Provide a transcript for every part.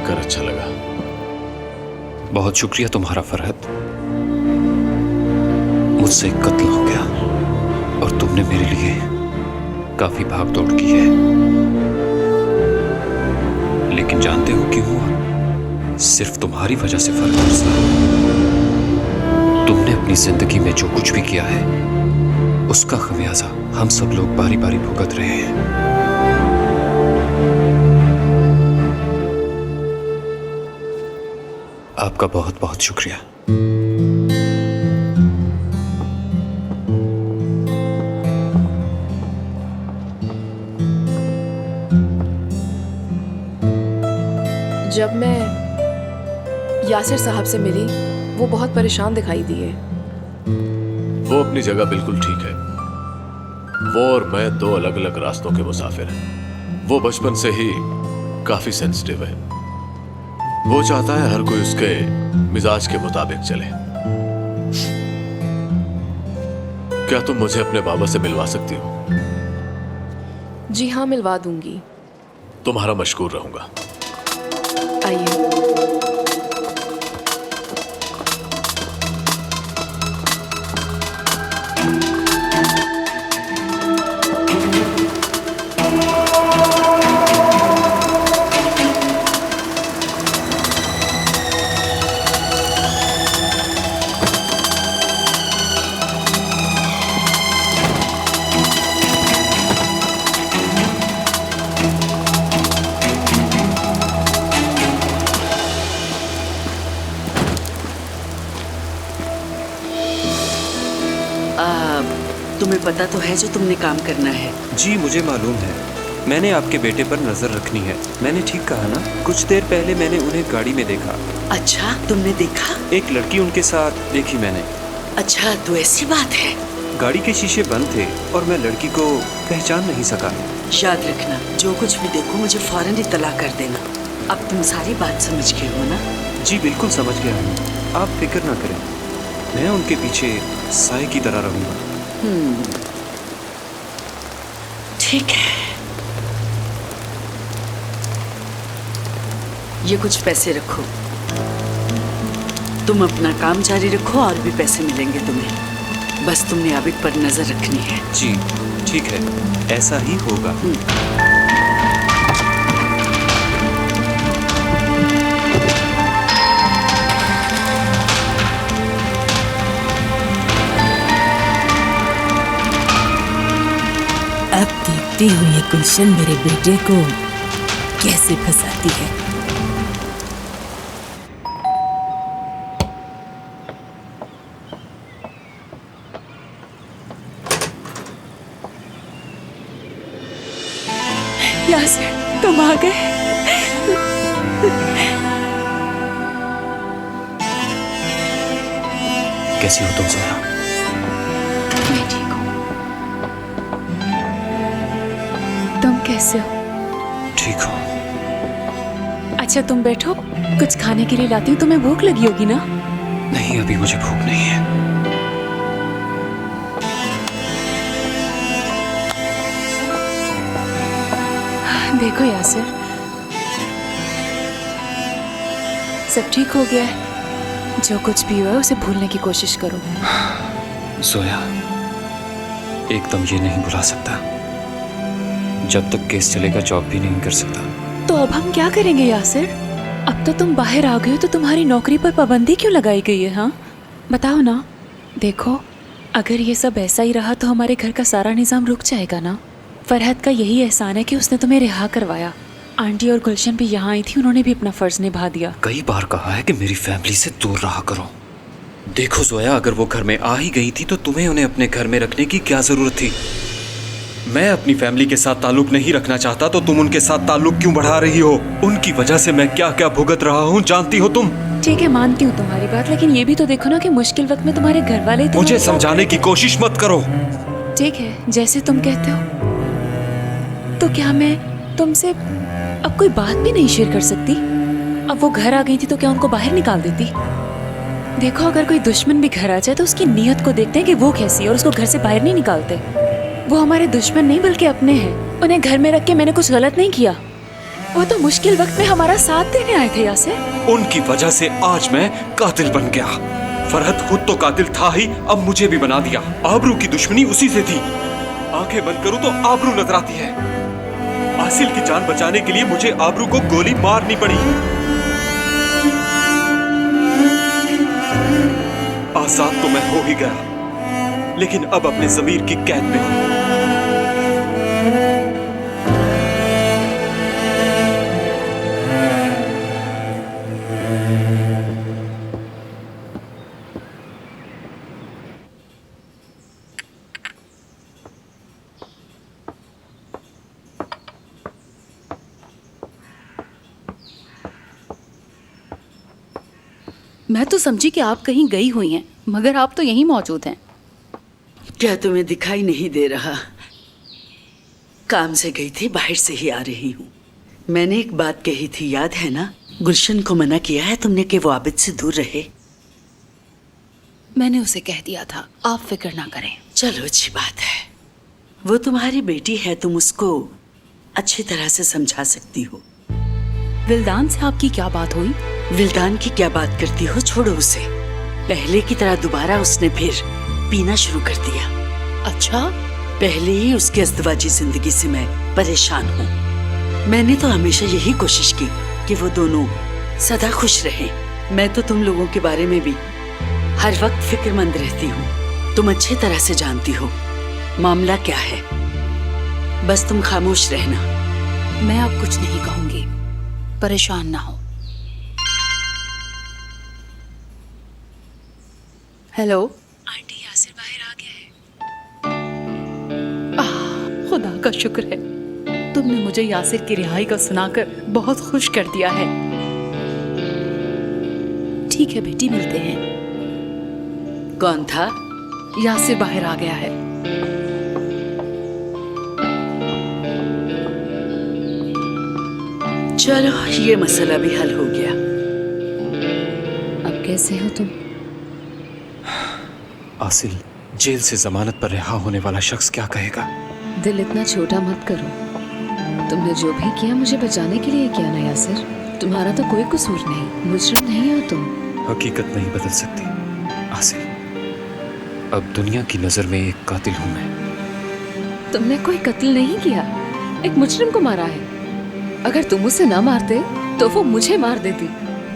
देखकर अच्छा लगा। बहुत शुक्रिया तुम्हारा फरहत। मुझसे एक कत्ल हो गया और तुमने मेरे लिए काफी भाग दौड़ की है, लेकिन जानते हो क्यों हुआ? सिर्फ तुम्हारी वजह से फर्क पड़ा। तुमने अपनी जिंदगी में जो कुछ भी किया है उसका खमियाजा हम सब लोग बारी बारी भुगत रहे हैं। आपका बहुत बहुत शुक्रिया। जब मैं यासिर साहब से मिली, वो बहुत परेशान दिखाई दिए। वो अपनी जगह बिल्कुल ठीक है। वो और मैं दो अलग अलग रास्तों के मुसाफिर हैं। वो बचपन से ही काफी सेंसिटिव है। वो चाहता है हर कोई उसके मिजाज के मुताबिक चले। क्या तुम मुझे अपने बाबा से मिलवा सकती हो? जी हाँ, मिलवा दूंगी। तुम्हारा मशकूर रहूंगा। आइए। तुम्हें पता तो है जो तुमने काम करना है? जी मुझे मालूम है। मैंने आपके बेटे पर नजर रखनी है। मैंने ठीक कहा ना? कुछ देर पहले मैंने उन्हें गाड़ी में देखा। अच्छा, तुमने देखा? एक लड़की उनके साथ देखी मैंने। अच्छा, तो ऐसी बात है। गाड़ी के शीशे बंद थे और मैं लड़की को पहचान नहीं सका। याद रखना, जो कुछ भी देखो मुझे फौरन इत्तला कर देना। अब तुम सारी बात समझ गए हो ना? जी बिल्कुल समझ गया हूँ। आप फिक्र ना करें, मैं उनके पीछे साए की तरह रहूंगा। ठीक है। ये कुछ पैसे रखो। तुम अपना काम जारी रखो और भी पैसे मिलेंगे तुम्हें। बस तुमने आबिद पर नजर रखनी है। जी ठीक है, ऐसा ही होगा। अब देखती हूँ ये गुलशन मेरे बेटे को कैसे फंसाती है। यासिर, तुम आ गए। कैसी हो तुम ज़ोया? मैं ठीक हूँ। तुम कैसे हो? ठीक हो। अच्छा तुम बैठो, कुछ खाने के लिए लाती हूँ। तुम्हें भूख लगी होगी ना? नहीं, अभी मुझे भूख नहीं है। देखो यासिर, सब ठीक हो गया है। जो कुछ भी हुआ है उसे भूलने की कोशिश करो। ज़ोया, एकदम ये नहीं भुला सकता। जब तक केस चलेगा जॉब भी नहीं कर सकता। तो अब हम क्या करेंगे यासिर? अब तो तुम बाहर आ गए हो, तो तुम्हारी नौकरी पर पाबंदी क्यों लगाई गई है? हाँ बताओ ना। देखो, अगर ये सब ऐसा ही रहा तो हमारे घर का सारा निजाम रुक जाएगा ना। फरहत का यही एहसान है कि उसने तुम्हें रिहा करवाया। आंटी और गुलशन भी यहाँ आई थी, उन्होंने भी अपना फर्ज निभा दिया। कई बार कहा है कि मेरी फैमिली से दूर रहा करो। देखो ज़ोया, अगर वो घर में आ ही गई थी तो तुम्हें उन्हें अपने घर में रखने की क्या जरूरत थी? मैं अपनी फैमिली के साथ ताल्लुक नहीं रखना चाहता तो तुम उनके साथ ताल्लुक क्यों बढ़ा रही हो? उनकी वजह से मैं क्या क्या भुगत रहा हूँ जानती हो तुम? ठीक है, मानती हूँ तुम्हारी बात, लेकिन ये भी तो देखो ना कि मुश्किल वक्त में तुम्हारे घर वाले मुझे समझाने की कोशिश मत करो। ठीक है, जैसे तुम कहते हो। तो क्या मैं तुमसे अब कोई बात भी नहीं शेयर कर सकती? अब वो घर आ गई थी तो क्या उनको बाहर निकाल देती? देखो, अगर कोई दुश्मन भी घर आ जाए तो उसकी नीयत को देखते हैं कि वो कैसी है और उसको घर से बाहर नहीं निकालते। वो हमारे दुश्मन नहीं बल्कि अपने हैं। उन्हें घर में रख के मैंने कुछ गलत नहीं किया। वो तो मुश्किल वक्त में हमारा साथ देने आए थे यासिर। उनकी वजह से आज मैं कातिल बन गया। फरहत खुद तो कातिल था ही, अब मुझे भी बना दिया। आबरू की दुश्मनी उसी से थी। आंखें बंद करूं तो आबरू नजर आती है। आसिल की जान बचाने के लिए मुझे आबरू को गोली मारनी पड़ी। आजाद तो मैं हो ही गया, लेकिन अब अपने ज़मीर की कैद में हूं। मैं तो समझी कि आप कहीं गई हुई हैं, मगर आप तो यहीं मौजूद हैं। क्या तुम्हें दिखाई नहीं दे रहा? काम से गई थी, बाहर से ही आ रही हूँ। मैंने एक बात कही थी, याद है ना? गुलशन को मना किया है तुमने कि वो आबिद से दूर रहे। मैंने उसे कह दिया था, आप फिक्र ना करें। चलो अच्छी बात है। वो तुम्हारी बेटी है, तुम उसको अच्छी तरह से समझा सकती हो। विल्दान से आपकी क्या बात हुई? विल्दान की क्या बात करती हो, छोड़ो उसे। पहले की तरह दोबारा उसने फिर पीना शुरू कर दिया। अच्छा, पहले ही उसकी अज़दवाजी जिंदगी से मैं परेशान हूँ। मैंने तो हमेशा यही कोशिश की कि वो दोनों सदा खुश रहें। मैं तो तुम लोगों के बारे में भी हर वक्त फिक्रमंद रहती हूँ। तुम अच्छी तरह से जानती हो मामला क्या है। बस तुम खामोश रहना। मैं अब कुछ नहीं कहूंगी, परेशान ना हो। हेलो आंटी, यासिर बाहर आ गया है। खुदा का शुक्र है, तुमने मुझे यासिर की रिहाई का सुनाकर बहुत खुश कर दिया है। ठीक है बेटी, मिलते हैं। कौन था? यासिर बाहर आ गया है। चलो, ये मसला भी हल हो गया। अब कैसे हो तुम? आसिल, जेल से जमानत पर रिहा होने वाला शख्स क्या कहेगा? दिल इतना छोटा मत करो। तुमने जो भी किया मुझे बचाने के लिए किया ना यासिर। तुम्हारा तो कोई कसूर नहीं, मुजरिम नहीं हो तुम। हकीकत नहीं बदल सकती आसिल। अब दुनिया की नजर में एक कातिल हूं मैं। तुमने कोई कत्ल नहीं किया, एक मुजरिम को मारा है। अगर तुम उसे ना मारते तो वो मुझे मार देती।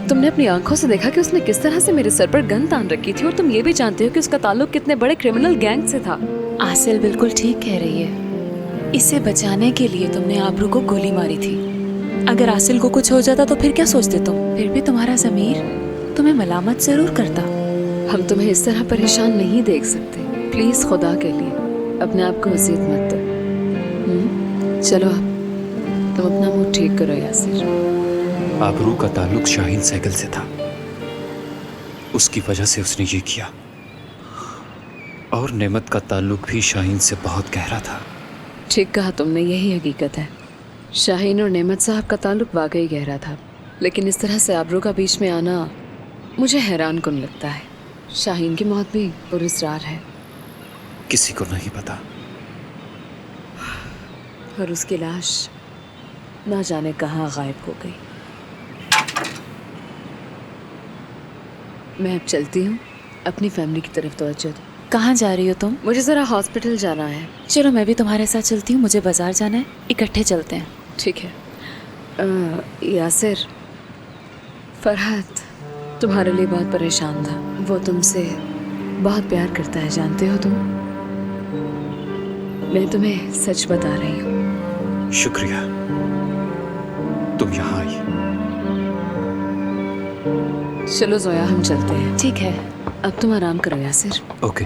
तुमने अपनी आंखों से देखा कि उसने किस तरह से मेरे सर पर गन तान रखी थी, और तुम ये भी जानते हो कि उसका ताल्लुक कितने बड़े क्रिमिनल गैंग से था। आसिल बिल्कुल ठीक कह रही है। इसे बचाने के लिए तुमने आबरू को गोली मारी थी। अगर आसिल को कुछ हो जाता तो फिर क्या सोचते तुम? फिर भी तुम्हारा ज़मीर तुम्हें मलामत जरूर करता। हम तुम्हें इस तरह परेशान नहीं देख सकते। प्लीज खुदा के लिए अपने आप को अजीज मत दो। चलो अब तुम अपना मूड ठीक करो यासिर। आबरू का ताल्लुक शाहीन सहगल से था। उसकी वजह से उसने ये किया। और नेमत का ताल्लुक भी शाहीन से बहुत गहरा था। ठीक कहा तुमने, यही हकीकत है। शाहीन और नेमत साहब का ताल्लुक वाकई गहरा था, लेकिन इस तरह से आबरू का बीच में आना मुझे हैरान कुन लगता है। शाहीन की मौत भी पुरअसरार है। किसी को नहीं पता। और उसकी लाश ना जाने कहाँ गायब हो गई। मैं अब चलती हूँ, अपनी फैमिली की तरफ तवज्जो दो। कहाँ जा रही हो तुम? मुझे ज़रा हॉस्पिटल जाना है। चलो मैं भी तुम्हारे साथ चलती हूँ, मुझे बाजार जाना है, इकट्ठे चलते हैं। ठीक है। यासिर, फरहत तुम्हारे लिए बहुत परेशान था। वो तुमसे बहुत प्यार करता है, जानते हो तुम। मैं तुम्हें सच बता रही हूँ। शुक्रिया, तुम यहाँ आई। चलो जोया, हम चलते हैं। ठीक है। अब तुम आराम करो यासिर। ओके।